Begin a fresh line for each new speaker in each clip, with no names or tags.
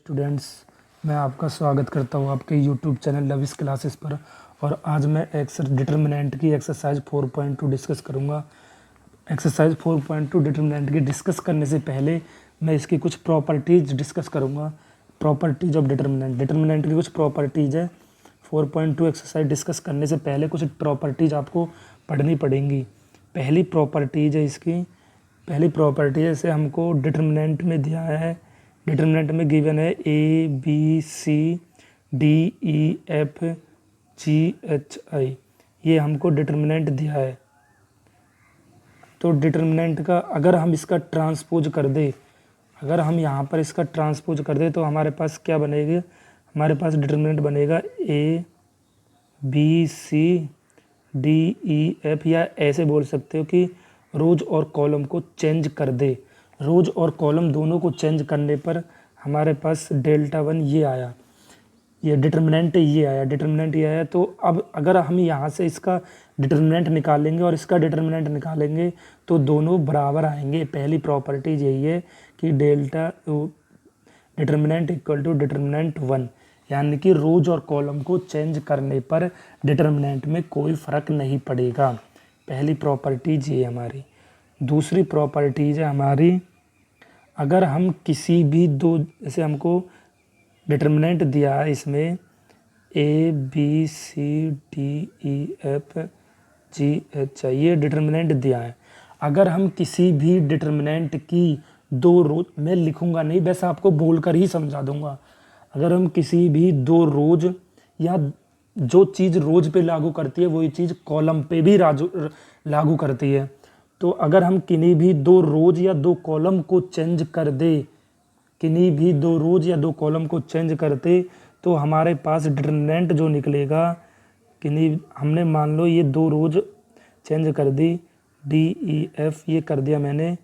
Students, मैं आपका स्वागत करता हूँ आपके यूट्यूब चैनल लविस क्लासेस पर। और आज मैं डिटर्मिनेंट की एक्सरसाइज 4.2 डिस्कस करूँगा। एक्सरसाइज 4.2 डिटर्मिनेंट की डिस्कस करने से पहले मैं इसकी कुछ प्रॉपर्टीज़ डिस्कस करूँगा। प्रॉपर्टीज़ ऑफ डिटर्मिनेंट की कुछ प्रॉपर्टीज़ है। 4.2 एक्सरसाइज डिस्कस करने से पहले कुछ प्रॉपर्टीज़ आपको पढ़नी पड़ेंगी। पहली प्रॉपर्टीज़ है इसकी, पहली प्रॉपर्टी जैसे हमको डिटर्मिनेंट में दिया है, डिटर्मिनेंट में गिवन है A B C D E F G H I, ये हमको डिटर्मिनेंट दिया है। तो डिटर्मिनेंट का अगर हम इसका ट्रांसपोज कर दे, अगर हम यहाँ पर इसका ट्रांसपोज कर दे तो हमारे पास क्या बनेगा, हमारे पास डिटर्मिनेंट बनेगा A B C D E F, या ऐसे बोल सकते हो कि रोज और कॉलम को चेंज कर दे। रोज और कॉलम दोनों को चेंज करने पर हमारे पास डेल्टा 1 ये आया, ये डिटर्मिनेंट ये आया, डिटर्मिनेंट ये आया। तो अब अगर हम यहाँ से इसका डिटर्मिनेंट निकालेंगे और इसका डिटर्मिनेंट निकालेंगे तो दोनों बराबर आएंगे। पहली प्रॉपर्टी यही है कि delta determinant equal to determinant 1, यानी कि रोज और कॉलम को चेंज करने पर डिटर्मिनेंट में कोई फ़र्क नहीं पड़ेगा। पहली प्रॉपर्टीज ये हमारी। दूसरी प्रॉपर्टीज है हमारी, अगर हम किसी भी दो, जैसे हमको डिटर्मिनेंट दिया है इसमें A B C D E F G H I, ये डिटर्मिनेंट दिया है। अगर हम किसी भी डिटर्मिनेंट की दो रोज, मैं लिखूंगा नहीं, वैसे आपको बोलकर ही समझा दूंगा। अगर हम किसी भी दो रोज, या जो चीज़ रोज पे लागू करती है वही चीज़ कॉलम पे भी लागू करती है, तो अगर हम किन्हीं भी दो रोज या दो कॉलम को चेंज कर दे, किन्हीं भी दो रोज या दो कॉलम को चेंज करते तो हमारे पास डिटर्मिनेंट जो निकलेगा, किन्हीं हमने मान लो ये दो रोज चेंज कर दी, डी ई एफ ये कर दिया मैंने,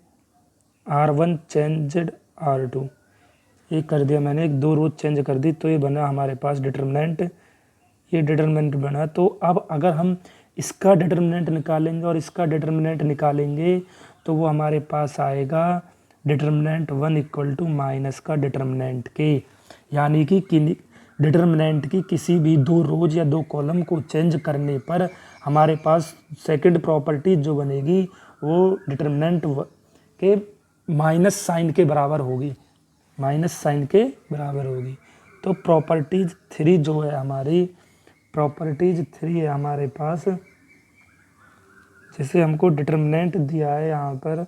R1 चेंज्ड R2 ये कर दिया मैंने, एक दो रोज चेंज कर दी, तो ये बना हमारे पास डिटर्मिनेंट, ये डिटर्मिनेंट बना। तो अब अगर हम इसका डिटर्मिनेंट निकालेंगे और इसका डिटर्मिनेंट निकालेंगे तो वो हमारे पास आएगा डिटर्मिनेंट 1 इक्वल टू माइनस का डिटर्मिनेंट के, यानी कि डिटर्मिनेंट की किसी भी दो रोज या दो कॉलम को चेंज करने पर हमारे पास सेकंड प्रॉपर्टी जो बनेगी वो डिटर्मिनेंट के माइनस साइन के बराबर होगी, माइनस साइन के बराबर होगी। तो प्रॉपर्टीज 3 जो है हमारी, प्रॉपर्टीज 3 है हमारे पास, जैसे हमको डिटर्मिनेंट दिया है, यहाँ पर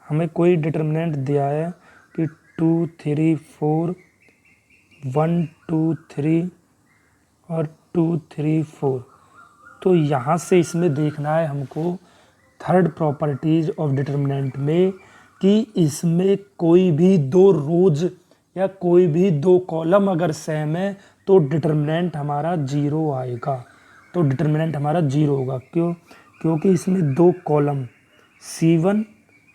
हमें कोई डिटर्मिनेंट दिया है कि 2 3 4 1 2 3 और 2 3 4, तो यहाँ से इसमें देखना है हमको थर्ड प्रॉपर्टीज ऑफ डिटर्मिनेंट में कि इसमें कोई भी दो रोज या कोई भी दो कॉलम अगर सेम है तो डिटर्मिनेंट हमारा 0 आएगा, तो डिटर्मिनेंट हमारा 0 होगा। क्यों? क्योंकि इसमें दो column C1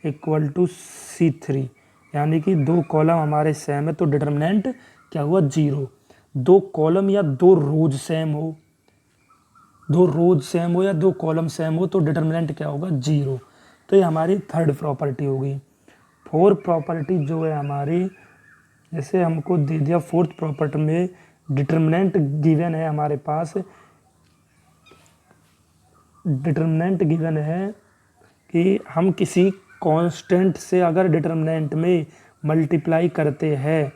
equal to C3, यानी कि दो कॉलम हमारे सेम है तो डिटर्मिनेंट क्या हुआ, 0। दो कॉलम या दो रोज सेम हो, दो रोज सेम हो या दो कॉलम सेम हो तो डिटर्मिनेंट क्या होगा, 0। तो ये हमारी थर्ड प्रॉपर्टी होगी। फोर्थ प्रॉपर्टी जो है हमारी, जैसे हमको दे दिया फोर्थ प्रॉपर्टी में डिटर्मिनेंट गिवन है हमारे पास, डिटर्मिनेंट गिवन है कि हम किसी कांस्टेंट से अगर डिटर्मिनेंट में मल्टीप्लाई करते हैं,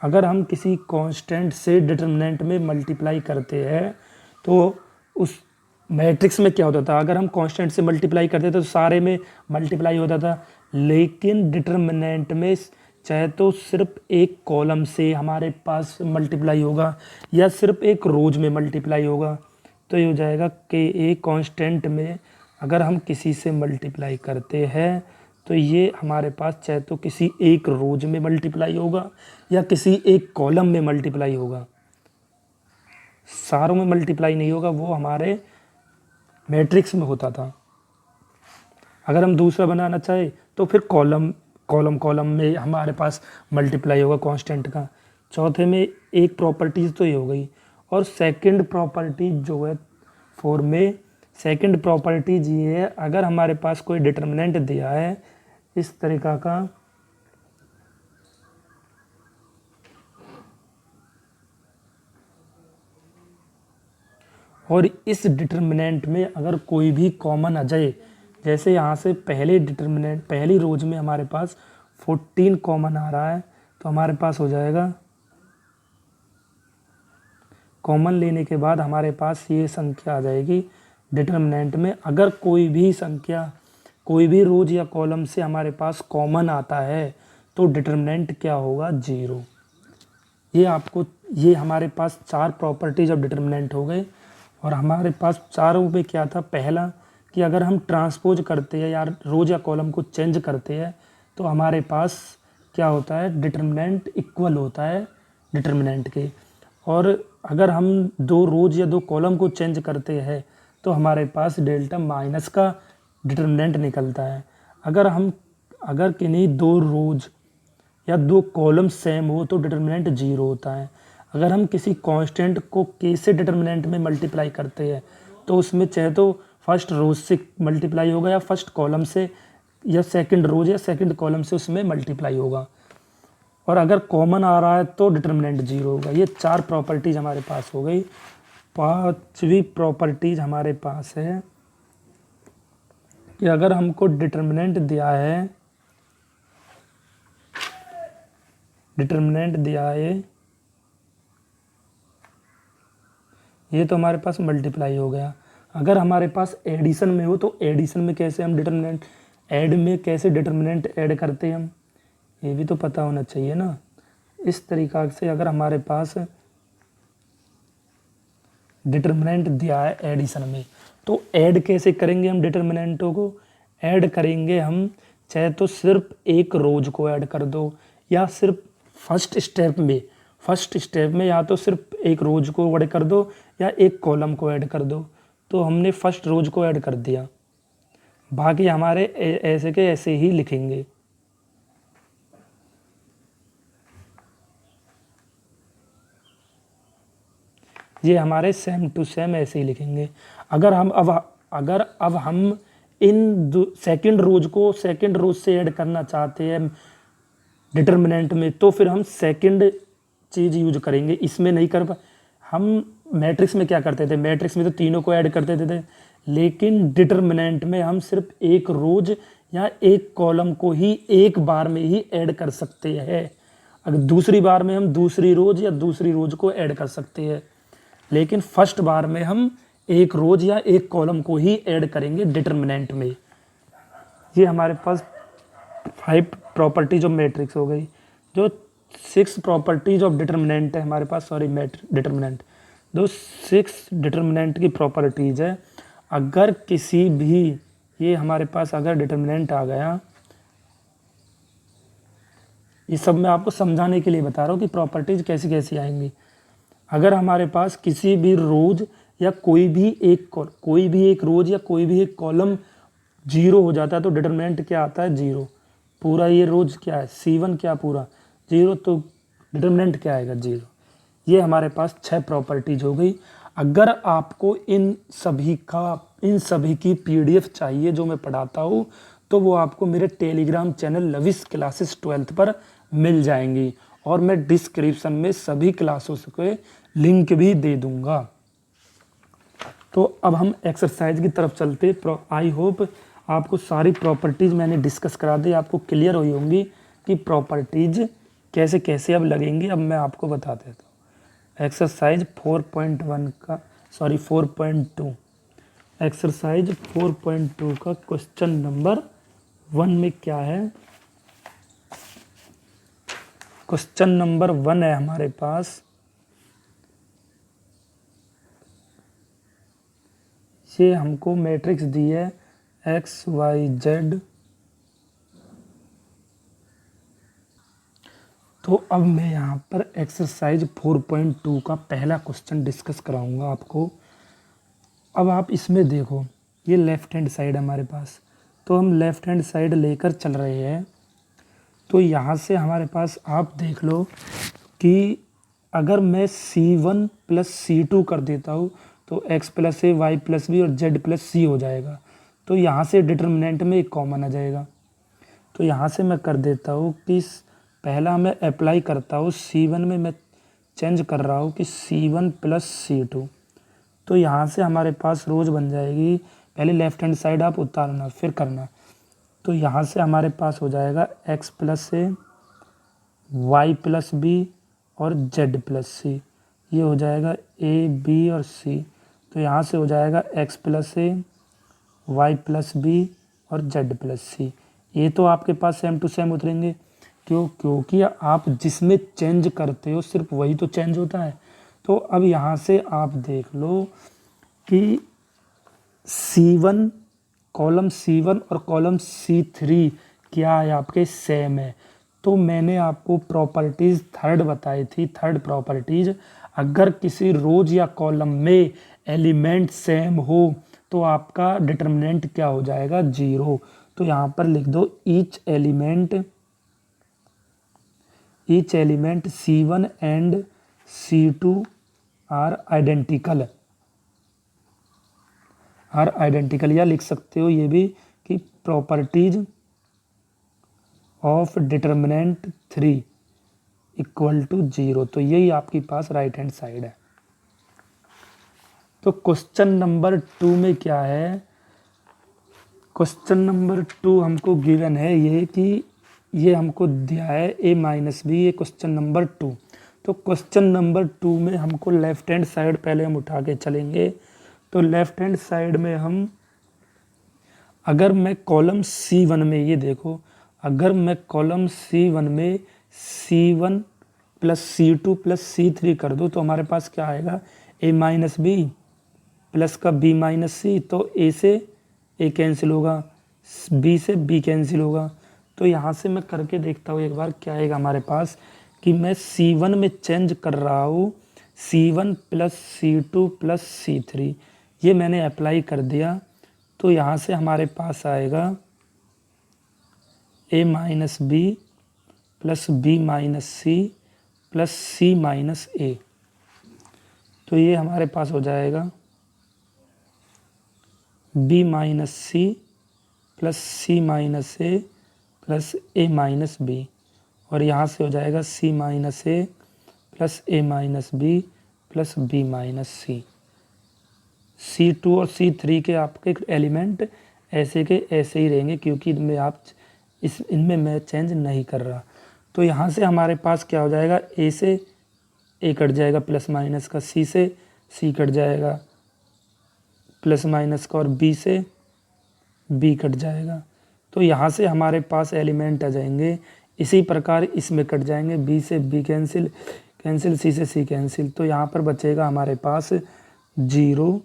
अगर हम किसी कांस्टेंट से डिटर्मिनेंट में मल्टीप्लाई करते हैं तो उस मैट्रिक्स में क्या होता था, अगर हम कांस्टेंट से मल्टीप्लाई करते थे तो सारे में मल्टीप्लाई होता था, लेकिन डिटर्मिनेंट में चाहे तो सिर्फ एक कॉलम से हमारे पास मल्टीप्लाई होगा या सिर्फ एक रोज में मल्टीप्लाई होगा। तो ये हो जाएगा कि एक कांस्टेंट में अगर हम किसी से मल्टीप्लाई करते हैं तो ये हमारे पास चाहे तो किसी एक रोज में मल्टीप्लाई होगा या किसी एक कॉलम में मल्टीप्लाई होगा, सारों में मल्टीप्लाई नहीं होगा, वो हमारे मैट्रिक्स में होता था। अगर हम दूसरा बनाना चाहे तो फिर कॉलम में हमारे पास मल्टीप्लाई होगा कांस्टेंट का। चौथे में एक प्रॉपर्टीज तो ये हो गई, और सेकंड प्रॉपर्टी जो है 4 में, सेकंड प्रॉपर्टीज ये है, अगर हमारे पास कोई डिटर्मिनेंट दिया है इस तरीका का और इस डिटर्मिनेंट में अगर कोई भी कॉमन आ जाए, जैसे यहाँ से पहले डिटर्मिनेंट पहली रोज में हमारे पास 14 कॉमन आ रहा है, तो हमारे पास हो जाएगा कॉमन लेने के बाद हमारे पास ये संख्या आ जाएगी डिटर्मिनेंट में। अगर कोई भी संख्या कोई भी रोज या कॉलम से हमारे पास कॉमन आता है तो डिटर्मिनेंट क्या होगा, 0। ये हमारे पास 4 प्रॉपर्टीज ऑफ डिटर्मिनेंट हो गए। और हमारे पास चारों में क्या था, पहला कि अगर हम ट्रांसपोज करते हैं या रोज या कॉलम को चेंज करते हैं तो हमारे पास क्या होता है, डिटर्मिनेंट इक्वल होता है डिटर्मिनेंट के। और अगर हम 2 रोज या 2 कॉलम को चेंज करते हैं तो हमारे पास डेल्टा माइनस का डिटर्मिनेंट निकलता है। अगर किन्हीं 2 रोज या 2 कॉलम सेम हो तो डिटर्मिनेंट 0 होता है। अगर हम किसी कांस्टेंट को k से डिटर्मिनेंट में मल्टीप्लाई करते हैं तो उसमें चाहे तो फर्स्ट रोज से मल्टीप्लाई होगा या फर्स्ट कॉलम से या सेकंड रोज या सेकंड कॉलम से उसमें मल्टीप्लाई होगा। और अगर कॉमन आ रहा है तो डिटर्मिनेंट 0 होगा। ये 4 प्रॉपर्टीज हमारे पास हो गई। 5वीं प्रॉपर्टीज हमारे पास है कि अगर हमको डिटर्मिनेंट दिया है ये तो हमारे पास मल्टीप्लाई हो गया। अगर हमारे पास एडिशन में हो तो एडिशन में कैसे हम डिटर्मिनेंट डिटर्मिनेंट ऐड करते हैं हम, ये भी तो पता होना चाहिए ना। इस तरीक़ा से अगर हमारे पास डिटर्मिनेंट दिया है एडिशन में तो ऐड कैसे करेंगे हम, डिटर्मिनेंटों को ऐड करेंगे हम चाहे तो सिर्फ एक रोज को ऐड कर दो या सिर्फ फर्स्ट स्टेप में या तो सिर्फ एक रोज को ऐड कर दो या एक कॉलम को ऐड कर दो। तो हमने फर्स्ट रोज को ऐड कर दिया, बाकी हमारे ऐसे के ऐसे ही लिखेंगे। ये हमारे सेम टू सेम ऐसे ही लिखेंगे। अगर हम इन सेकंड रोज से ऐड करना चाहते हैं डिटर्मिनेंट में तो फिर हम सेकंड चीज़ यूज करेंगे, इसमें नहीं कर हम मैट्रिक्स में क्या करते थे, मैट्रिक्स में तो तीनों को ऐड करते थे, लेकिन डिटर्मिनेंट में हम सिर्फ एक रोज या एक कॉलम को ही एक बार में ही ऐड कर सकते हैं। अगर दूसरी बार में हम दूसरी रोज या दूसरी रोज को ऐड कर सकते हैं, लेकिन फर्स्ट बार में हम एक रोज या एक कॉलम को ही ऐड करेंगे डिटर्मिनेंट में। ये हमारे पास 5 प्रॉपर्टीज ऑफ मैट्रिक्स हो गई। जो 6 प्रॉपर्टीज ऑफ डिटर्मिनेंट है हमारे पास, डिटर्मिनेंट, जो 6 डिटर्मिनेंट की प्रॉपर्टीज है। अगर किसी भी ये हमारे पास अगर डिटर्मिनेंट आ गया, ये सब मैं आपको समझाने के लिए बता रहा हूँ कि प्रॉपर्टीज कैसी कैसी आएंगी। अगर हमारे पास किसी भी रोज या कोई भी एक रोज या कोई भी एक कॉलम 0 हो जाता है तो डिटर्मिनेंट क्या आता है, 0। पूरा ये रोज क्या है, C1 क्या पूरा 0, तो डिटर्मिनेंट क्या आएगा, 0। ये हमारे पास 6 प्रॉपर्टीज हो गई। अगर आपको इन सभी की PDF चाहिए जो मैं पढ़ाता हूँ तो वो आपको मेरे Telegram channel lavish classes 12th पर मिल जाएंगी और मैं डिस्क्रिप्शन में सभी क्लासों के लिंक भी दे दूंगा। तो अब हम एक्सरसाइज की तरफ चलते। आई होप आपको सारी प्रॉपर्टीज़ मैंने डिस्कस करा दी, आपको क्लियर हुई होंगी कि प्रॉपर्टीज़ कैसे कैसे अब लगेंगी। अब मैं आपको बता देता हूँ एक्सरसाइज 4.2 एक्सरसाइज 4.2 का क्वेश्चन नंबर 1 में क्या है। क्वेश्चन नंबर 1 है हमारे पास, ये हमको मैट्रिक्स दी है एक्स वाई जेड। तो अब मैं यहाँ पर एक्सरसाइज 4.2 का पहला क्वेश्चन डिस्कस कराऊंगा आपको। अब आप इसमें देखो, ये लेफ़्ट हैंड साइड हमारे पास, तो हम लेफ़्ट हैंड साइड लेकर चल रहे हैं। तो यहाँ से हमारे पास आप देख लो कि अगर मैं C1 + C2 कर देता हूँ तो x + a y + b और z + c हो जाएगा। तो यहाँ से डिटर्मिनेंट में एक कॉमन आ जाएगा। तो यहाँ से मैं कर देता हूँ कि पहला मैं अप्लाई करता हूँ C1 में, मैं चेंज कर रहा हूँ कि C1 प्लस C2। तो यहाँ से हमारे पास रोज बन जाएगी, पहले लेफ्ट हैंड साइड आप उतारना फिर करना। तो यहाँ से हमारे पास हो जाएगा x प्लस ए, वाई प्लस बी और z प्लस सी। ये हो जाएगा ए बी और सी। तो यहाँ से हो जाएगा x प्लस ए, वाई प्लस बी और z प्लस सी। ये तो आपके पास सेम टू सेम उतरेंगे, क्योंकि आप जिसमें चेंज करते हो सिर्फ वही तो चेंज होता है। तो अब यहाँ से आप देख लो कि C1, कॉलम C1 और कॉलम C3 क्या है, आपके सेम है। तो मैंने आपको प्रॉपर्टीज़ थर्ड बताई थी, थर्ड प्रॉपर्टीज़, अगर किसी रोज या कॉलम में एलिमेंट सेम हो तो आपका डिटर्मिनेंट क्या हो जाएगा, 0। तो यहाँ पर लिख दो each element C1 and C2 are identical, या लिख सकते हो ये भी कि properties of determinant 3 equal to 0। तो यही आपके पास राइट हैंड साइड है। तो क्वेश्चन नंबर 2 में क्या है, क्वेश्चन नंबर 2 हमको गिवन है ये कि ये हमको दिया है a माइनस बी, ये क्वेश्चन नंबर 2। तो क्वेश्चन नंबर 2 में हमको लेफ्ट हैंड साइड पहले हम उठा के चलेंगे। तो लेफ्ट हैंड साइड में हम, अगर मैं कॉलम C1 में, ये देखो, अगर मैं कॉलम C1 में C1 plus C2 plus C3 कर दूँ तो हमारे पास क्या आएगा, a माइनस बी प्लस का b माइनस सी। तो a से a कैंसिल होगा, b से b कैंसिल होगा। तो यहाँ से मैं करके देखता हूँ एक बार क्या आएगा हमारे पास, कि मैं C1 में चेंज कर रहा हूँ C1 plus C2 plus C3, ये मैंने अप्लाई कर दिया। तो यहाँ से हमारे पास आएगा a minus b plus b minus c plus c minus a। तो ये हमारे पास हो जाएगा b minus c plus c minus a plus a minus b, और यहाँ से हो जाएगा c minus a plus a minus b plus b minus c. C2 और C3 के आपके एलिमेंट ऐसे के ऐसे ही रहेंगे, क्योंकि इनमें मैं चेंज नहीं कर रहा। तो यहाँ से हमारे पास क्या हो जाएगा, a से a कट जाएगा प्लस माइनस का, c से c कट जाएगा प्लस माइनस का, और b से b कट जाएगा। तो यहाँ से हमारे पास एलिमेंट आ जाएंगे। इसी प्रकार इसमें कट जाएंगे, b से b कैंसिल, c से c कैंसिल। तो यहाँ पर बचेगा हमारे पास 0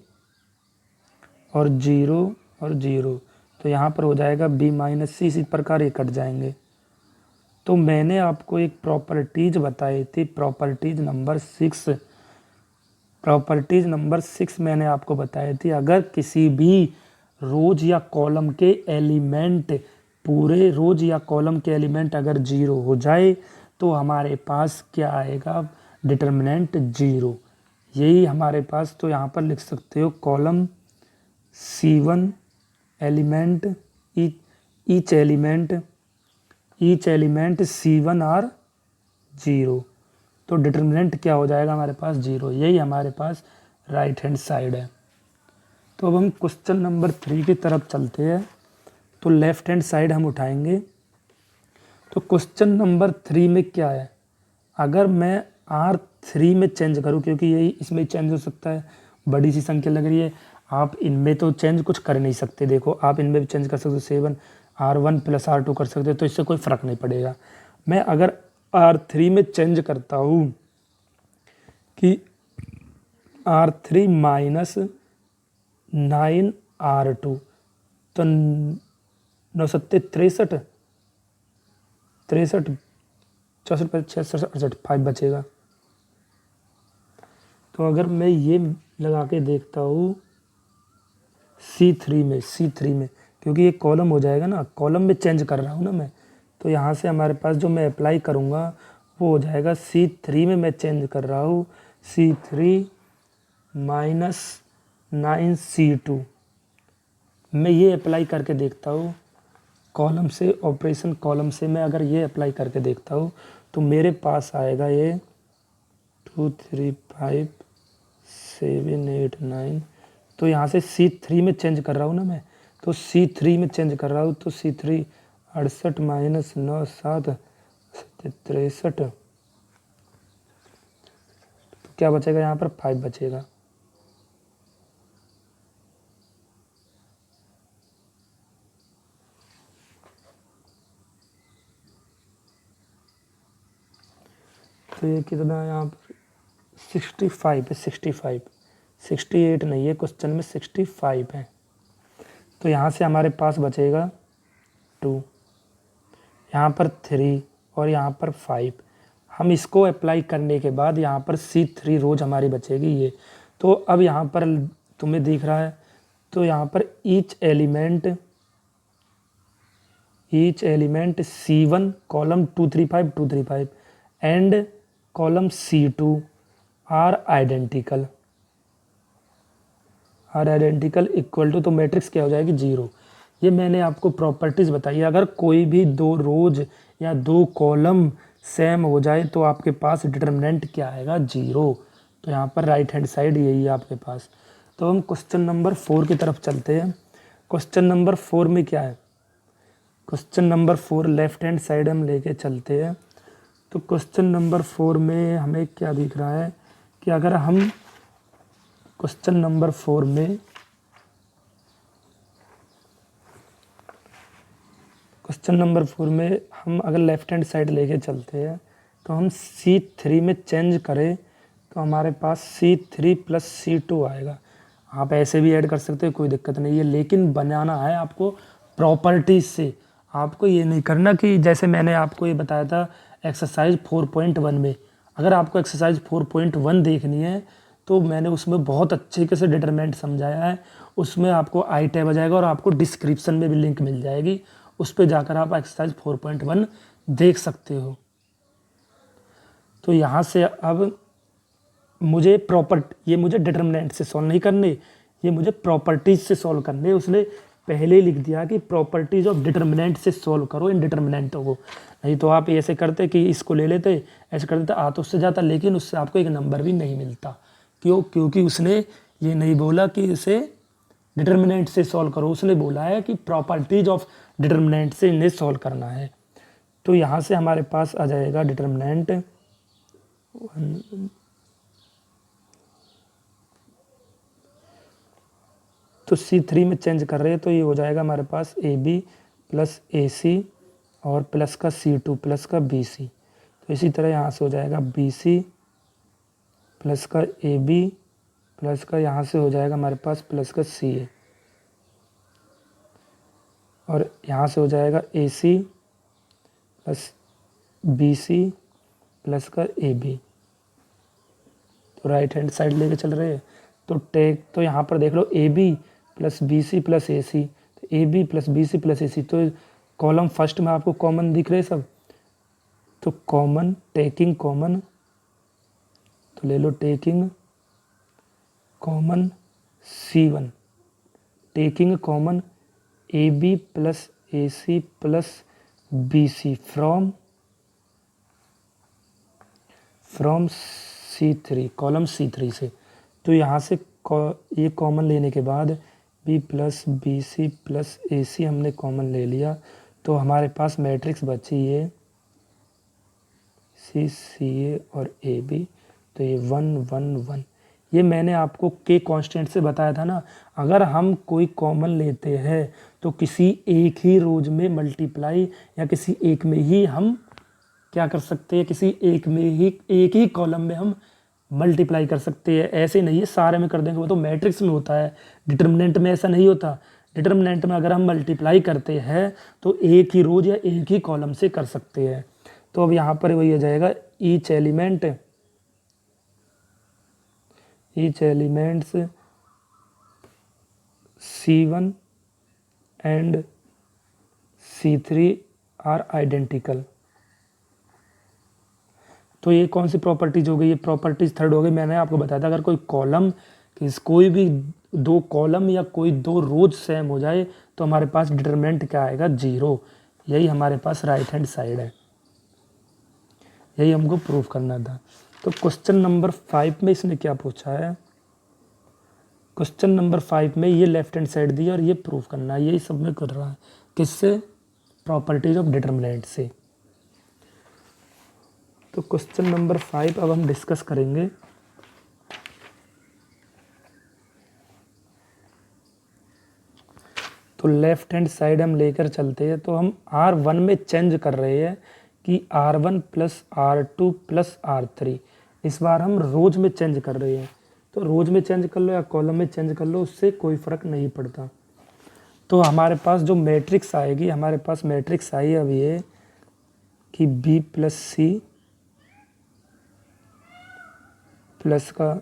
और 0 और 0। तो यहाँ पर हो जाएगा b माइनस सी, इसी प्रकार ये कट जाएंगे। तो मैंने आपको एक प्रॉपर्टीज बताई थी, प्रॉपर्टीज नंबर 6 मैंने आपको बताई थी, अगर किसी भी रोज या कॉलम के एलिमेंट, पूरे रोज या कॉलम के एलिमेंट अगर 0 हो जाए तो हमारे पास क्या आएगा, डिटर्मिनेंट 0। यही हमारे पास, तो यहाँ पर लिख सकते हो column C1 element, each element C1 are 0। तो डिटर्मिनेंट क्या हो जाएगा हमारे पास, 0। यही हमारे पास राइट हैंड साइड है। तो अब हम क्वेश्चन नंबर 3 की तरफ चलते हैं। तो लेफ्ट हैंड साइड हम उठाएंगे। तो क्वेश्चन नंबर 3 में क्या है, अगर मैं R3 में चेंज करूं, क्योंकि यही इसमें चेंज हो सकता है, बड़ी सी संख्या लग रही है, आप इनमें तो चेंज कुछ कर नहीं सकते। देखो आप इनमें भी चेंज कर सकते हो, 7 R1 प्लस R2 कर सकते हो, तो इससे कोई फ़र्क नहीं पड़ेगा। मैं अगर R3 में चेंज करता हूँ कि R3 माइनस 9 R2, तो 9 सत्ते 63, 64, 66, 68, 5 बचेगा। तो अगर मैं ये लगा के देखता हूँ C3 में, क्योंकि ये कॉलम हो जाएगा ना, कॉलम में चेंज कर रहा हूँ ना मैं, तो यहाँ से हमारे पास जो मैं अप्लाई करूँगा वो हो जाएगा C3 में मैं चेंज कर रहा हूँ C3 माइनस 9 C2। मैं ये अप्लाई करके देखता हूँ कॉलम से ऑपरेशन कॉलम से मैं अगर ये अप्लाई करके देखता हूँ तो मेरे पास आएगा ये 2 3 5 7 8 9। तो यहाँ से C3 में चेंज कर रहा हूँ ना मैं, तो C3 में चेंज कर रहा हूँ तो C3 68 माइनस 9 7 63। तो क्या बचेगा यहाँ पर 5 बचेगा। तो ये कितना है यहाँ पर 65 है, 65 68 नहीं है, क्वेश्चन में 65 है। तो यहाँ से हमारे पास बचेगा 2, यहाँ पर 3 और यहाँ पर 5। हम इसको अप्लाई करने के बाद यहाँ पर C3 रोज हमारी बचेगी ये। तो अब यहाँ पर तुम्हें दिख रहा है, तो यहाँ पर each element C1 column 235 235 and column C2 are identical equal to, तो मैट्रिक्स क्या हो जाएगी 0। ये मैंने आपको प्रॉपर्टीज़ बताई। अगर कोई भी 2 रोज या 2 कॉलम सेम हो जाए तो आपके पास डिटर्मिनेंट क्या आएगा 0। तो यहाँ पर राइट हैंड साइड यही है आपके पास। तो हम क्वेश्चन नंबर 4 की तरफ चलते हैं। क्वेश्चन नंबर 4 में क्या है, question number 4 left hand side हम लेके चलते हैं। तो क्वेश्चन नंबर 4 में हमें क्या दिख रहा है कि अगर हम क्वेश्चन नंबर 4 में हम अगर लेफ्ट हैंड साइड लेके चलते हैं तो हम C3 में चेंज करें तो हमारे पास C3 प्लस C2 आएगा। आप ऐसे भी ऐड कर सकते हो, कोई दिक्कत नहीं है, लेकिन बनाना है आपको प्रॉपर्टीज से। आपको ये नहीं करना कि जैसे मैंने आपको ये बताया था एक्सरसाइज 4.1 में, अगर आपको एक्सरसाइज 4.1 देखनी है तो मैंने उसमें बहुत अच्छे से डिटरमिनेंट समझाया है। उसमें आपको आई टैब आ जाएगा और आपको डिस्क्रिप्शन में भी लिंक मिल जाएगी, उस पर जाकर आप एक्सरसाइज 4.1 देख सकते हो। तो यहाँ से अब मुझे ये मुझे डिटरमिनेंट से सॉल्व नहीं करने, ये मुझे प्रॉपर्टीज से सॉल्व करने। उसने पहले ही लिख दिया कि प्रॉपर्टीज ऑफ डिटरमिनेंट से सॉल्व करो इन डिटरमिनेंटों को। नहीं तो आप ऐसे करते कि इसको ले लेते, ऐसे करते तो आ तो उससे जाता, लेकिन उससे आपको एक नंबर भी नहीं मिलता। क्यों? क्योंकि उसने ये नहीं बोला कि इसे डिटरमिनेंट से सॉल्व करो, उसने बोला है कि प्रॉपर्टीज ऑफ डिटरमिनेंट से इन्हें सॉल्व करना है। तो यहाँ से हमारे पास आ जाएगा डिटरमिनेंट तो C3 में चेंज कर रहे हैं तो ये हो जाएगा हमारे पास AB प्लस AC और प्लस का C2 प्लस का BC। तो इसी तरह यहाँ से हो जाएगा BC प्लस का AB प्लस का यहाँ से हो जाएगा हमारे पास प्लस का CA और यहाँ से हो जाएगा AC प्लस BC प्लस का AB। तो राइट हैंड साइड लेके चल रहे हैं तो यहाँ पर देख लो AB plus BC plus AC, तो AB plus BC plus AC। तो कॉलम फर्स्ट में आपको कॉमन दिख रहे सब, तो कॉमन टेकिंग कॉमन, तो ले लो taking common C1, taking common AB plus AC plus BC from C3 column C3 से। तो यहाँ से ये कॉमन लेने के बाद B plus BC plus AC हमने कॉमन ले लिया, तो हमारे पास मैट्रिक्स बची ये CA और AB। तो ये 1 1 1, ये मैंने आपको के कांस्टेंट से बताया था ना। अगर हम कोई कॉमन लेते हैं तो किसी एक ही रोज में मल्टीप्लाई या किसी एक में ही हम क्या कर सकते हैं, किसी एक में ही एक ही कॉलम में हम मल्टीप्लाई कर सकते हैं। ऐसे नहीं है सारे में कर देंगे, वो तो मैट्रिक्स में होता है, डिटरमिनेंट में ऐसा नहीं होता। डिटरमिनेंट में अगर हम मल्टीप्लाई करते हैं तो एक ही रोज या एक ही कॉलम से कर सकते हैं। तो अब यहाँ पर वही हो जाएगा each elements C1 and C3 are identical. तो ये कौन सी प्रॉपर्टीज हो गई, ये प्रॉपर्टीज थर्ड हो गई। मैंने आपको बताया था अगर कोई कॉलम कोई भी दो कॉलम या कोई दो रोज सेम हो जाए तो हमारे पास डिटरमिनेंट क्या आएगा, 0। यही हमारे पास राइट हैंड साइड है, यही हमको प्रूव करना था। तो क्वेश्चन नंबर 5 में इसने क्या पूछा है, क्वेश्चन नंबर 5 में ये लेफ्ट हैंड साइड दी और ये प्रूव करना है, यही सब में कर रहा है। किससे, प्रॉपर्टीज ऑफ डिटरमिनेंट से। तो क्वेश्चन नंबर 5 अब हम डिस्कस करेंगे। तो लेफ्ट हैंड साइड हम लेकर चलते हैं। तो हम R1 में चेंज कर रहे हैं कि R1 plus R2 plus R3। इस बार हम रोज में चेंज कर रहे हैं। तो रोज में चेंज कर लो या कॉलम में चेंज कर लो, उससे कोई फ़र्क नहीं पड़ता। तो हमारे पास जो मैट्रिक्स आएगी, हमारे पास मैट्रिक्स आई अब ये कि B प्लस सी प्लस का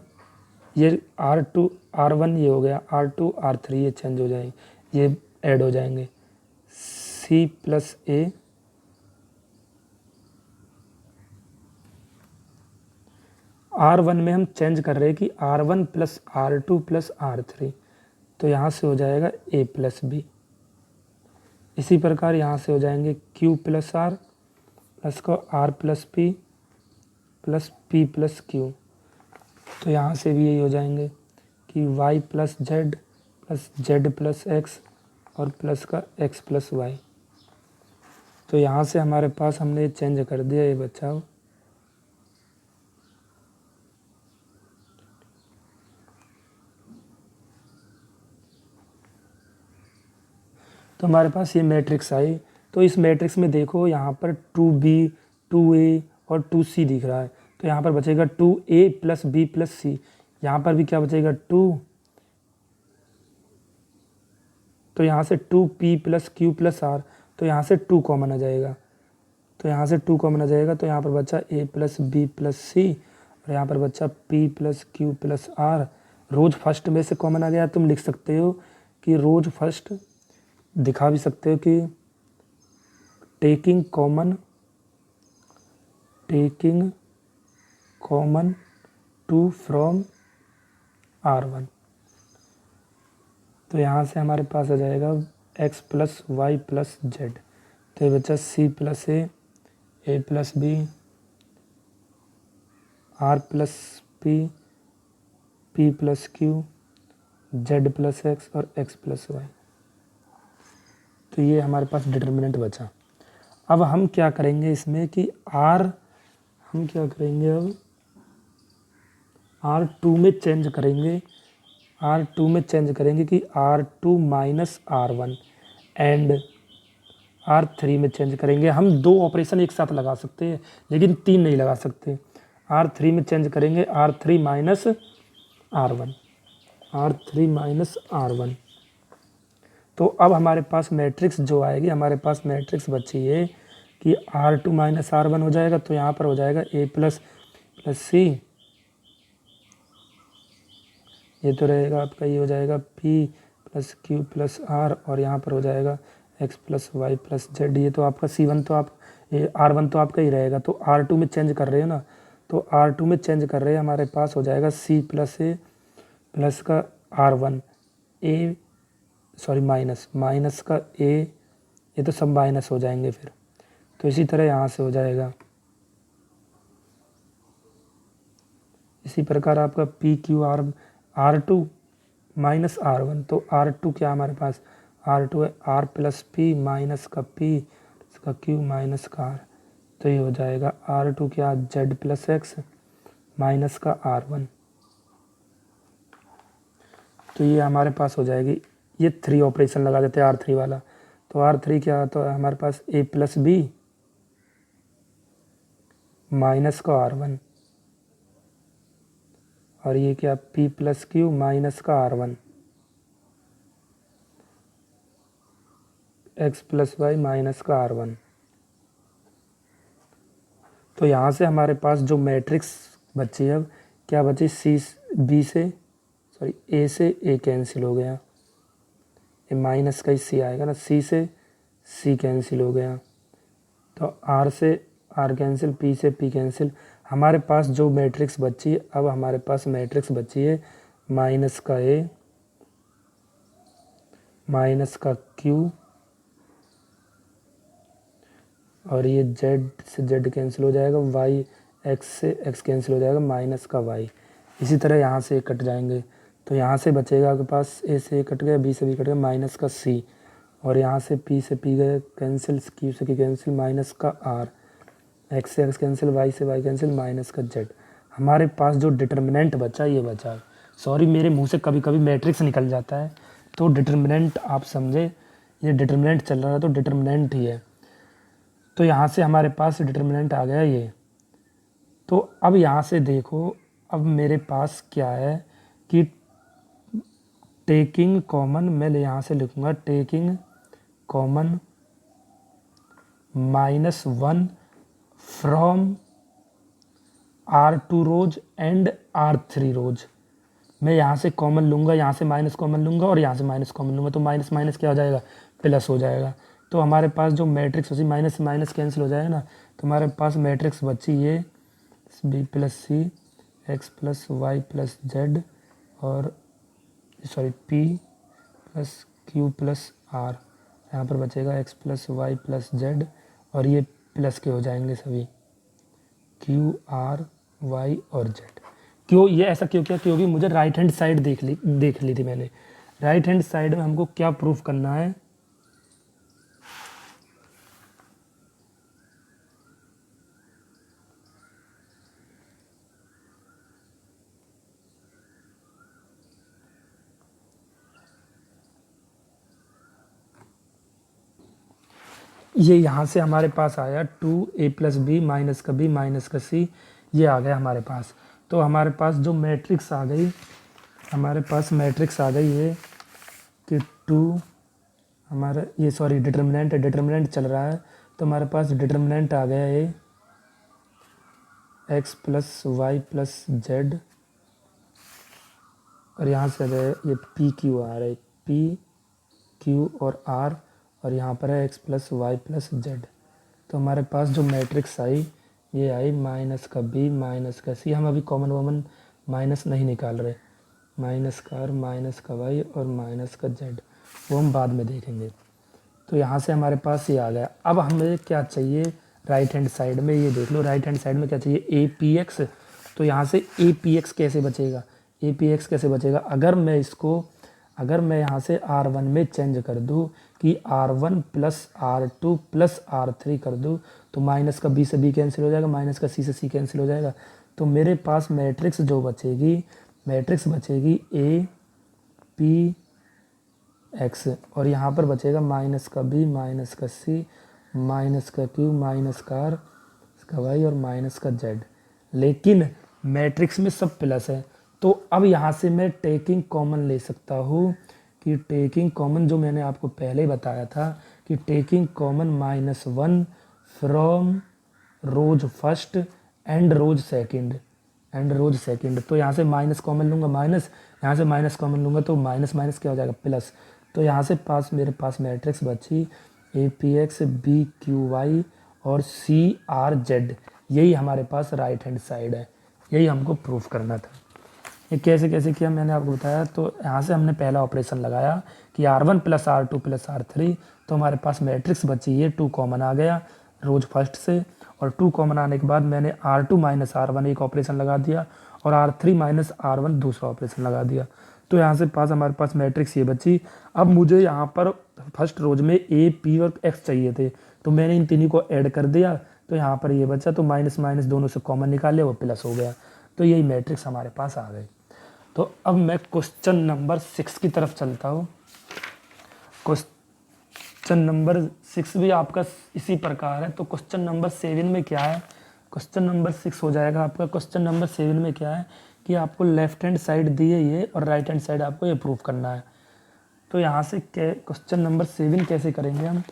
ये R2 R1 ये हो गया, R2 R3 ये चेंज हो जाएंगे, ये ऐड हो जाएंगे। C प्लस ए R1 में हम चेंज कर रहे हैं कि R1 plus R2 plus R3, तो यहाँ से हो जाएगा A प्लस बी। इसी प्रकार यहाँ से हो जाएंगे Q प्लस R प्लस को R plus P plus P plus Q। तो यहाँ से भी यही हो जाएंगे कि Y plus Z plus Z plus X और प्लस का X प्लस Y। तो यहाँ से हमारे पास हमने ये चेंज कर दिया, ये बचाओ। तो हमारे पास ये मैट्रिक्स आई। तो इस मैट्रिक्स में देखो यहाँ पर 2B 2A और 2C दिख रहा है। तो यहाँ पर बचेगा 2A plus B plus C। यहाँ पर भी क्या बचेगा 2। तो यहाँ से 2P plus Q plus R। तो यहाँ से 2 कॉमन आ जाएगा। तो यहाँ से 2 कॉमन आ जाएगा। तो यहाँ पर बचा A plus B plus C और यहाँ पर बचा P plus Q plus R। रोज फर्स्ट में से कॉमन आ गया। तुम लिख सकते हो कि रोज फर्स्ट, दिखा भी सकते हो कि टेकिंग कॉमन 2 फ्रॉम R1। तो यहाँ से हमारे पास आ जाएगा x plus Y plus Z. तो ये बचा C plus a plus b, R plus P plus Q, Z plus X और X प्लस वाई। तो ये हमारे पास डिटर्मिनेंट बचा। अब हम क्या करेंगे इसमें कि हम क्या करेंगे, अब R2 में चेंज करेंगे। R2 में चेंज करेंगे कि R2 minus R1 and R3 में चेंज करेंगे। हम 2 ऑपरेशन एक साथ लगा सकते हैं लेकिन 3 नहीं लगा सकते। R3 में चेंज करेंगे R3 माइनस R1। तो अब हमारे पास मैट्रिक्स जो आएगी, हमारे पास मैट्रिक्स बची है कि R2 माइनस R1 हो जाएगा। तो यहाँ पर हो जाएगा A प्लस C, ये तो रहेगा आपका, ये हो जाएगा P plus Q plus R और यहाँ पर हो जाएगा X plus Y plus Z. ये तो आपका C1 तो आप R1 तो आपका ही रहेगा। तो R2 में चेंज कर रहे हो ना, तो R2 में चेंज कर रहे हैं, हमारे पास हो जाएगा C प्लस A प्लस का R1 माइनस का A, ये तो सब माइनस हो जाएंगे फिर। तो इसी तरह यहाँ से हो जाएगा। इसी प्रकार आपका PQ R2 माइनस R1। तो R2 क्या हमारे पास, R2 है R प्लस P माइनस का P इसका Q माइनस का R। तो ये हो जाएगा R2 क्या Z प्लस X माइनस का R1। तो ये हमारे पास हो जाएगी। ये 3 ऑपरेशन लगा देते हैं R3 वाला। तो R3 क्या, तो हमारे पास A प्लस B माइनस का R1 और ये क्या P प्लस Q माइनस का R1, X plus Y minus का R1। तो यहाँ से हमारे पास जो मैट्रिक्स बची, अब क्या बची, A से A कैंसिल हो गया, ये माइनस का ही C आएगा ना, C से C कैंसिल हो गया। तो R से R कैंसिल, P से P कैंसिल। हमारे पास जो मैट्रिक्स बची है, अब हमारे पास मैट्रिक्स बची है माइनस का A माइनस का क्यू, और ये जेड से जेड कैंसिल हो जाएगा, वाई एक्स से एक्स कैंसिल हो जाएगा, माइनस का वाई। इसी तरह यहाँ से कट जाएंगे, तो यहाँ से बचेगा आपके पास ए से कट गया, बी से बी कट गया, माइनस का सी, और यहाँ से पी से पी गए कैंसिल, क्यू से क्यू कैंसिल, माइनस का आर, एक्स से एक्स कैंसिल, वाई से वाई कैंसिल, माइनस का जेड। हमारे पास जो डिटर्मिनेंट बचा ये बचा, सॉरी मेरे मुंह से कभी कभी मैट्रिक्स निकल जाता है, तो डिटर्मिनेंट आप समझे, ये डिटर्मिनेंट चल रहा है तो डिटर्मिनेंट ही है। तो यहाँ से हमारे पास डिटर्मिनेंट आ गया ये। तो अब यहाँ से देखो, अब मेरे पास क्या है कि टेकिंग कॉमन, मैं यहाँ से लिखूँगा taking common -1 from R2 rows and R3 rows. मैं यहाँ से कॉमन लूँगा, यहाँ से माइनस कॉमन लूँगा और यहाँ से माइनस कॉमन लूँगा, तो माइनस माइनस क्या हो जाएगा, प्लस हो जाएगा। तो हमारे पास जो मैट्रिक्स बची, माइनस से माइनस कैंसिल हो जाएगा ना, तो हमारे पास मैट्रिक्स बची ये b plus c, x plus Y plus Z, और sorry p plus q plus r, यहाँ पर बचेगा x plus Y plus Z, और ये प्लस के हो जाएंगे सभी, क्यू आर वाई और जेड। क्यों ये ऐसा क्यों किया, क्योंकि मुझे राइट हैंड साइड देख ली थी मैंने। राइट हैंड साइड में हमको क्या प्रूफ करना है, ये यहाँ से हमारे पास आया 2a प्लस बी माइनस का बी माइनस का सी, ये आ गया हमारे पास। तो हमारे पास जो मैट्रिक्स आ गई, हमारे पास मैट्रिक्स आ गई है कि 2 हमारा ये सॉरी डिटर्मिनेंट है, डिटर्मिनेंट चल रहा है, तो हमारे पास डिटर्मिनेंट आ गया ये X plus Y plus Z, और यहाँ से आ गया ये पी क्यू आर है, पी क्यू और आर, और यहाँ पर है X plus Y plus Z. तो हमारे पास जो मैट्रिक्स आई ये आई माइनस का बी माइनस का सी, हम अभी कॉमन वॉमन माइनस नहीं निकाल रहे, माइनस का आर माइनस का वाई और माइनस का जेड, वो हम बाद में देखेंगे। तो यहाँ से हमारे पास ये आ गया। अब हमें क्या चाहिए राइट हैंड साइड में, ये देख लो राइट हैंड साइड में क्या चाहिए, ए पी एक्स। तो यहाँ से ए पी एक्स कैसे बचेगा, ए पी एक्स कैसे बचेगा, अगर मैं यहाँ से R1 में चेंज कर दूँ कि R1 plus R2 plus R3 कर दूँ, तो माइनस का बी से बी कैंसिल हो जाएगा, माइनस का सी से सी कैंसिल हो जाएगा। तो मेरे पास मैट्रिक्स जो बचेगी, मैट्रिक्स बचेगी ए पी एक्स, और यहाँ पर बचेगा माइनस का बी माइनस का सी माइनस का क्यू माइनस का आर का वाई और माइनस का जेड। लेकिन मैट्रिक्स में सब प्लस है, तो अब यहाँ से मैं टेकिंग कॉमन ले सकता हूँ कि टेकिंग कॉमन जो मैंने आपको पहले बताया था कि taking common -1 from rows first and rows second, तो यहाँ से माइनस कॉमन लूँगा, माइनस यहाँ से माइनस कॉमन लूँगा, तो माइनस माइनस क्या हो जाएगा, प्लस। तो यहाँ से मेरे पास मैट्रिक्स बची A P X B Q Y और सी आर जेड, यही हमारे पास राइट हैंड साइड है, यही हमको प्रूफ करना था। ये कैसे कैसे किया मैंने आपको बताया। तो यहाँ से हमने पहला ऑपरेशन लगाया कि R1 plus R2 plus R3, तो हमारे पास मैट्रिक्स बची ये 2 कॉमन आ गया रोज फर्स्ट से, और 2 कॉमन आने के बाद मैंने R2 माइनस R1 एक ऑपरेशन लगा दिया और R3 माइनस R1 दूसरा ऑपरेशन लगा दिया। तो यहाँ से हमारे पास मैट्रिक्स ये बची। अब मुझे यहाँ पर फर्स्ट रोज में ए पी और एक्स चाहिए थे, तो मैंने इन तीनों को ऐड कर दिया, तो यहाँ पर ये बचा, तो माइनस माइनस दोनों से कॉमन निकाल लिया, वो प्लस हो गया। तो यही मैट्रिक्स हमारे पास आ गई। तो अब मैं क्वेश्चन नंबर 6 की तरफ चलता हूँ। क्वेश्चन नंबर 6 भी आपका इसी प्रकार है। तो क्वेश्चन नंबर 7 में क्या है, क्वेश्चन नंबर 6 हो जाएगा आपका। क्वेश्चन नंबर 7 में क्या है कि आपको लेफ्ट हैंड साइड दी है ये और राइट हैंड साइड आपको ये प्रूफ करना है। तो यहाँ से क्वेश्चन नंबर 7 कैसे करेंगे हम,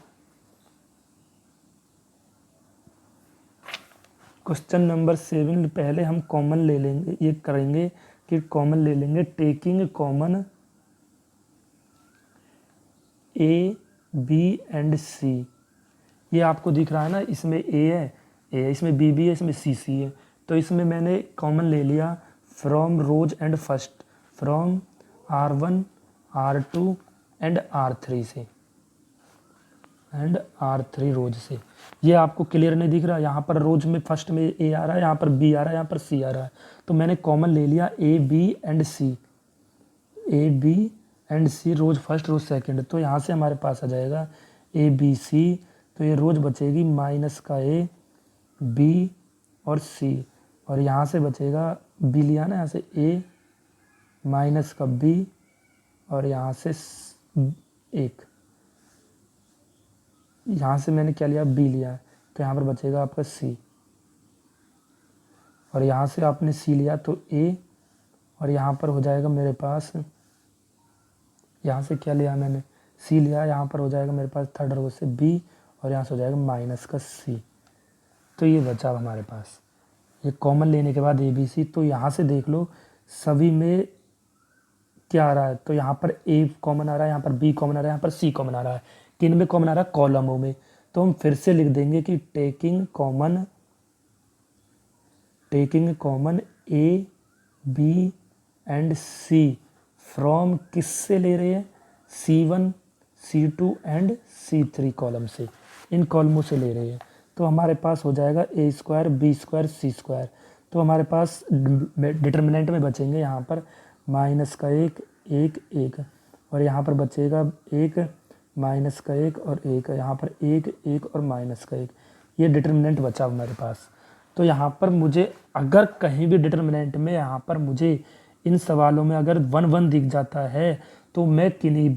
क्वेश्चन नंबर 7 पहले हम कॉमन ले लेंगे, ये करेंगे कि कॉमन ले लेंगे taking common a b and c. ये आपको दिख रहा है ना, इसमें ए है, इसमें बी भी है, इसमें सी है। तो इसमें मैंने कॉमन ले लिया from rows and first, from R1 R2 and R3 से, एंड R3 रोज से। ये आपको क्लियर नहीं दिख रहा? यहाँ पर रोज में फर्स्ट में A आ रहा है, यहाँ पर B आ रहा है, यहाँ पर C आ रहा है, तो मैंने कॉमन ले लिया A B and C, A B and C rows first rows second. तो यहाँ से हमारे पास आ जाएगा A B C, तो ये रोज बचेगी माइनस का A B और C, और यहाँ से बचेगा B लिया ना, यहाँ से A माइनस का B और यहाँ से एक, यहाँ से मैंने क्या लिया B लिया है, तो यहाँ पर बचेगा आपका C, और यहाँ से आपने C लिया तो A, और यहाँ पर हो जाएगा मेरे पास, यहाँ से क्या लिया मैंने C लिया, यहाँ पर हो जाएगा मेरे पास थर्ड रो से B, और यहाँ से हो जाएगा माइनस का C। तो ये बचा अब हमारे पास, ये कॉमन लेने के बाद ABC। तो यहाँ से देख लो सभी में क्या आ रहा है, तो यहाँ पर A कॉमन आ रहा है, यहाँ पर B कॉमन आ रहा है, यहाँ पर C कॉमन आ रहा है। किन में कॉमन आ रहा है? कॉलमों में। तो हम फिर से लिख देंगे कि taking common A B and C from किससे ले रहे हैं? C1 C2 and C3 column से, इन कॉलमों से ले रहे हैं। तो हमारे पास हो जाएगा A square B square C square. तो हमारे पास डिटर्मिनेंट में बचेंगे यहाँ पर माइनस का एक एक एक, और यहाँ पर बचेगा एक माइनस का एक और एक, यहाँ पर एक एक और माइनस का एक। ये डिटर्मिनेंट बचा हमारे पास। तो यहाँ पर मुझे अगर कहीं भी डिटर्मिनेंट में यहाँ पर मुझे इन सवालों में अगर 1 1 दिख जाता है, तो मैं किन्हीं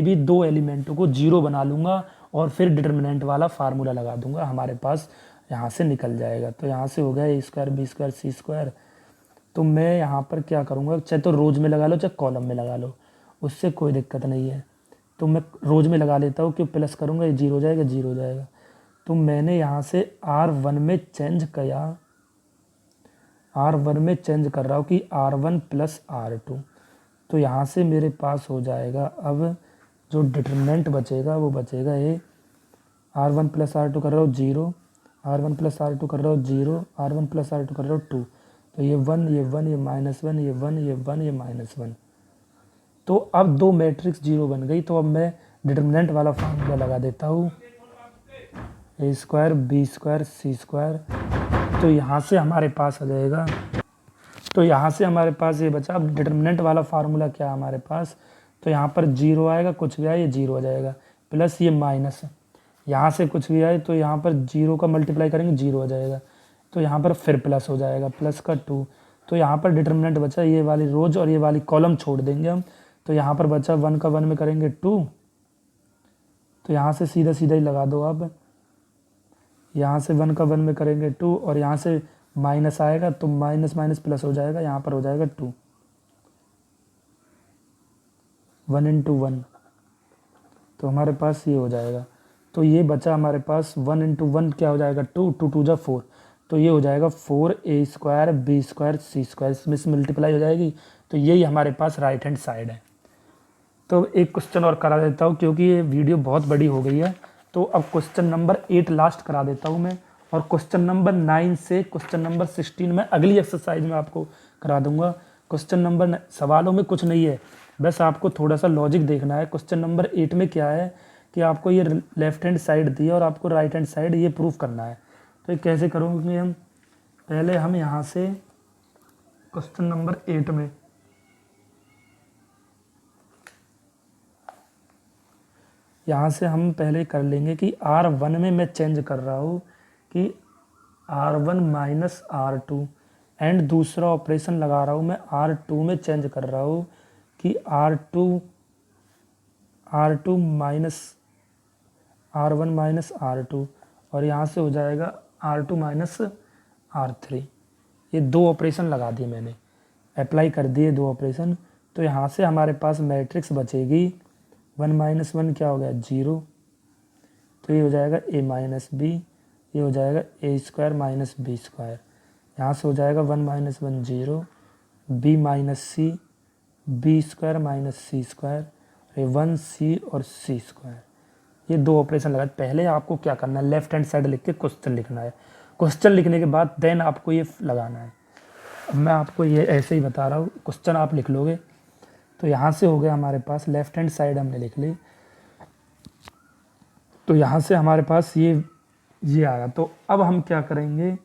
भी दो एलिमेंटों को जीरो बना लूँगा और फिर डिटर्मिनेंट वाला फार्मूला लगा दूंगा, हमारे पास यहाँ से निकल जाएगा। तो यहाँ से हो गया A square B square C square. तो मैं यहाँ पर क्या करूँगा, चाहे तो रोज में लगा लो चाहे कॉलम में लगा लो, उससे कोई दिक्कत नहीं है। तो मैं रोज में लगा लेता हूँ, क्यों प्लस करूँगा ये जीरो हो जाएगा, जीरो हो जाएगा। तो मैंने यहाँ से R1 में चेंज किया, R1 में चेंज कर रहा हूँ कि R1 प्लस R2। तो यहाँ से मेरे पास हो जाएगा, अब जो डिटर्मिनेंट बचेगा वो बचेगा ये R1 प्लस R2 कर रहा हूँ 0, R1 प्लस R2 कर रहा हूँ 0, R1 प्लस R2 कर रहा हूँ 2। तो ये 1 ये 1 ये माइनस 1 ये 1 ये 1 ये माइनस 1। तो अब दो मैट्रिक्स जीरो बन गई। तो अब मैं डिटर्मिनेंट वाला फार्मूला लगा देता हूँ A square B square C square. तो यहाँ से हमारे पास आ जाएगा, तो यहाँ से हमारे पास ये बचा। अब डिटर्मिनेंट वाला फार्मूला क्या है हमारे पास, तो यहाँ पर जीरो आएगा, कुछ भी आए ये जीरो हो जाएगा, प्लस ये माइनस, यहाँ से कुछ भी आए तो यहाँ पर जीरो का मल्टीप्लाई करेंगे जीरो हो जाएगा, तो यहाँ पर फिर प्लस हो जाएगा, प्लस का 2। तो यहाँ पर डिटर्मिनेंट बचा ये वाली रोज और ये वाली कॉलम छोड़ देंगे हम। तो यहाँ पर बचा 1 का 1 में करेंगे 2, तो यहाँ से सीधा सीधा ही लगा दो। अब यहाँ से 1 का 1 में करेंगे 2, और यहाँ से माइनस आएगा तो माइनस माइनस प्लस हो जाएगा, यहाँ पर हो जाएगा 2, 1 इंटू 1। तो हमारे पास ये हो जाएगा। तो ये बचा हमारे पास 1 इंटू 1 क्या हो जाएगा 2, 2 2 जा 4। तो ये हो जाएगा 4A square B square C square, इसमें से मल्टीप्लाई हो जाएगी। तो यही हमारे पास राइट हैंड साइड है। तो एक क्वेश्चन और करा देता हूँ, क्योंकि ये वीडियो बहुत बड़ी हो गई है। तो अब क्वेश्चन नंबर 8 लास्ट करा देता हूँ मैं, और क्वेश्चन नंबर 9 से क्वेश्चन नंबर 16 में अगली एक्सरसाइज में आपको करा दूंगा। क्वेश्चन नंबर सवालों में कुछ नहीं है, बस आपको थोड़ा सा लॉजिक देखना है। क्वेश्चन नंबर 8 में क्या है कि आपको ये लेफ्ट हैंड साइड दी है और आपको राइट हैंड साइड ये प्रूफ करना है। तो ये कैसे करोगे हम, पहले हम यहाँ से क्वेश्चन नंबर 8 में यहाँ से हम पहले कर लेंगे कि R1 में मैं चेंज कर रहा हूँ कि R1 माइनस R2, एंड दूसरा ऑपरेशन लगा रहा हूँ मैं R2 में चेंज कर रहा हूँ कि R2 minus R1 minus R2, और यहाँ से हो जाएगा R2 माइनस R3। ये दो ऑपरेशन लगा दिए मैंने, अप्लाई कर दिए दो ऑपरेशन। तो यहाँ से हमारे पास मैट्रिक्स बचेगी 1 माइनस 1 क्या हो गया 0, तो ये हो जाएगा A माइनस B, ये हो जाएगा A square minus B square. यहाँ से हो जाएगा 1 minus 1 0, B minus C, B square minus C square, ये 1C और C स्क्वायर। ये दो ऑपरेशन लगा। पहले आपको क्या करना है, लेफ्ट हैंड साइड लिख के क्वेश्चन लिखना है, क्वेश्चन लिखने के बाद देन आपको ये लगाना है। अब मैं आपको ये ऐसे ही बता रहा हूँ, क्वेश्चन आप लिख लोगे तो यहाँ से हो गया हमारे पास लेफ्ट हैंड साइड हमने लिख ली। तो यहाँ से हमारे पास ये आया। तो अब हम क्या करेंगे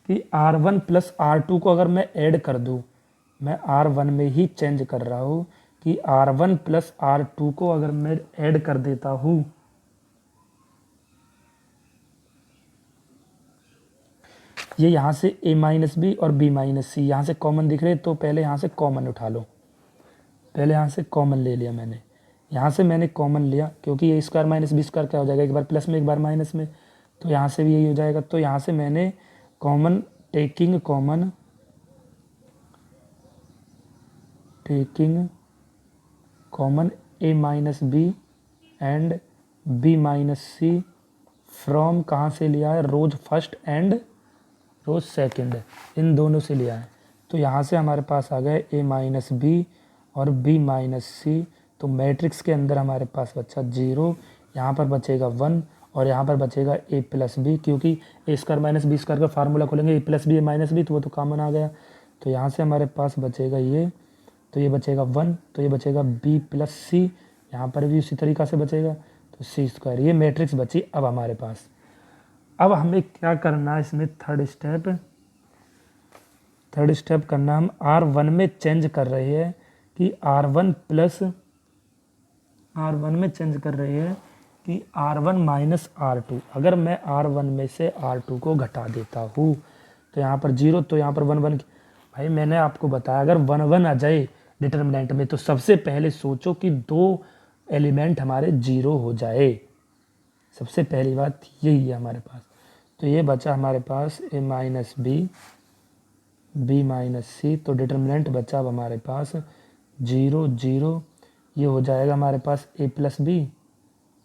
कि R1 प्लस R2 को अगर मैं ऐड कर दूँ, मैं R1 में ही चेंज कर रहा हूँ कि R1 प्लस R2 को अगर मैं ऐड कर देता हूँ, ये यहाँ से a माइनस बी और b माइनस सी यहाँ से कॉमन दिख रहे, तो पहले यहाँ से कॉमन उठा लो। पहले यहाँ से कॉमन ले लिया मैंने, यहाँ से मैंने कॉमन लिया क्योंकि A square minus B square क्या हो जाएगा, एक बार प्लस में एक बार माइनस में, तो यहाँ से भी यही हो जाएगा। तो यहाँ से मैंने common taking common a minus B and b minus C from कहाँ से लिया है, rows first and rows second, इन दोनों से लिया है। तो यहाँ से हमारे पास आ गए a माइनस बी और b माइनस सी। तो मैट्रिक्स के अंदर हमारे पास बचा 0, यहाँ पर बचेगा 1 और यहाँ पर बचेगा a प्लस बी, क्योंकि A square minus B square का फार्मूला खोलेंगे a plus B minus B, तो वो तो कॉमन आ गया। तो यहाँ से हमारे पास बचेगा ये, तो ये बचेगा 1, तो ये बचेगा b प्लस सी, यहाँ पर भी उसी तरीक़ा से बचेगा, तो सी स्क्वायर। ये मैट्रिक्स बची अब हमारे पास। अब हमें क्या करना है इसमें, थर्ड स्टेप करना, हम R1 में चेंज कर रहे हैं कि R1 माइनस R2। अगर मैं R1 में से R2 को घटा देता हूँ तो यहाँ पर 0, तो यहाँ पर 1 1। भाई मैंने आपको बताया अगर 1 1 आ जाए डिटर्मिनेंट में तो सबसे पहले सोचो कि 2 एलिमेंट हमारे 0 हो जाए। सबसे पहली बात यही है हमारे पास। तो ये बचा हमारे पास a माइनस बी माइनस सी, तो डिटर्मिनेंट बचा अब हमारे पास 0 0। ये हो जाएगा हमारे पास a प्लस बी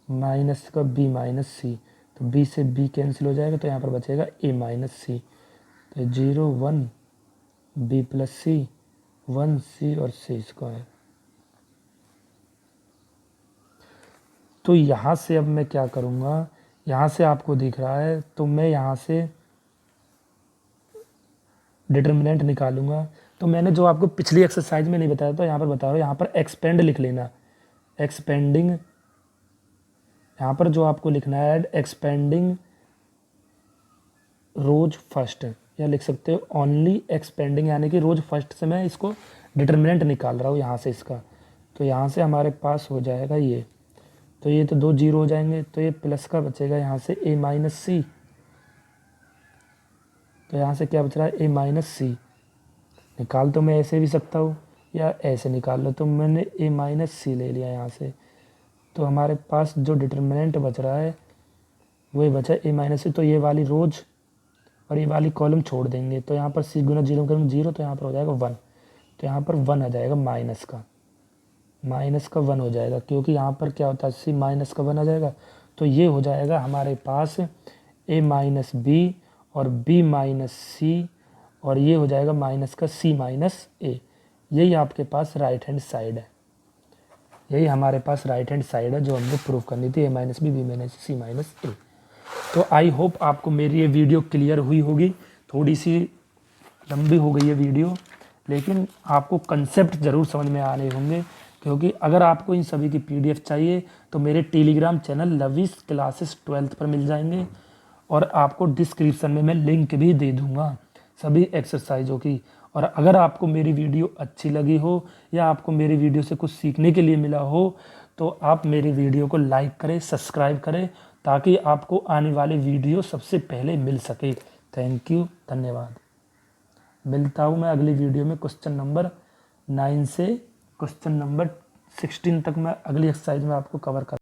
माइनस का b माइनस सी, तो b से b कैंसिल हो जाएगा, तो यहाँ पर बचेगा a माइनस सी। तो 0 1 b प्लस सी 1 c और c स्क्वायर। तो यहाँ से अब मैं क्या करूँगा, यहाँ से आपको दिख रहा है, तो मैं यहाँ से डिटर्मिनेंट निकालूंगा। तो मैंने जो आपको पिछली एक्सरसाइज में नहीं बताया था यहाँ पर बता रहा हूँ, यहाँ पर एक्सपेंड लिख लेना, एक्सपेंडिंग। यहाँ पर जो आपको लिखना है एक्सपेंडिंग रोज फर्स्ट, या लिख सकते हो ओनली एक्सपेंडिंग, यानी कि रोज फर्स्ट से मैं इसको डिटर्मिनेंट निकाल रहा हूँ यहाँ से इसका। तो यहाँ से हमारे पास हो जाएगा ये, तो ये तो 2 0 हो जाएंगे, तो ये प्लस का बचेगा यहाँ से a माइनस सी। तो यहाँ से क्या बच रहा है, a माइनस सी। निकाल तो मैं ऐसे भी सकता हूँ या ऐसे निकाल लो, तो मैंने a माइनस सी ले लिया यहाँ से। तो हमारे पास जो डिटर्मिनेंट बच रहा है वही बचा a माइनस सी। तो ये वाली रोज और ये वाली कॉलम छोड़ देंगे, तो यहाँ पर c गुना 0 करेंगे 0, तो यहाँ पर हो जाएगा 1। तो यहाँ पर 1 आ जाएगा, माइनस का 1 हो जाएगा, क्योंकि यहाँ पर क्या होता है c माइनस का 1 आ जाएगा। तो ये हो जाएगा हमारे पास a माइनस बी और b माइनस सी, और ये हो जाएगा माइनस का c माइनस a। यही आपके पास राइट हैंड साइड है, यही हमारे पास राइट हैंड साइड है जो हमने प्रूव करनी थी, a minus B minus C minus a। तो आई होप आपको मेरी ये वीडियो क्लियर हुई होगी। थोड़ी सी लंबी हो गई है वीडियो, लेकिन आपको कंसेप्ट ज़रूर समझ में आने होंगे, क्योंकि अगर आपको इन सभी की PDF चाहिए तो मेरे Telegram channel lavish classes 12th पर मिल जाएंगे, और आपको डिस्क्रिप्शन में मैं लिंक भी दे दूंगा सभी एक्सरसाइजों की। और अगर आपको मेरी वीडियो अच्छी लगी हो या आपको मेरी वीडियो से कुछ सीखने के लिए मिला हो तो आप मेरी वीडियो को लाइक करें, सब्सक्राइब करें, ताकि आपको आने वाले वीडियो सबसे पहले मिल सके। थैंक यू, धन्यवाद। मिलता हूँ मैं अगली वीडियो में क्वेश्चन नंबर 9 से क्वेश्चन नंबर 16 तक मैं अगली एक्सरसाइज में आपको कवर कर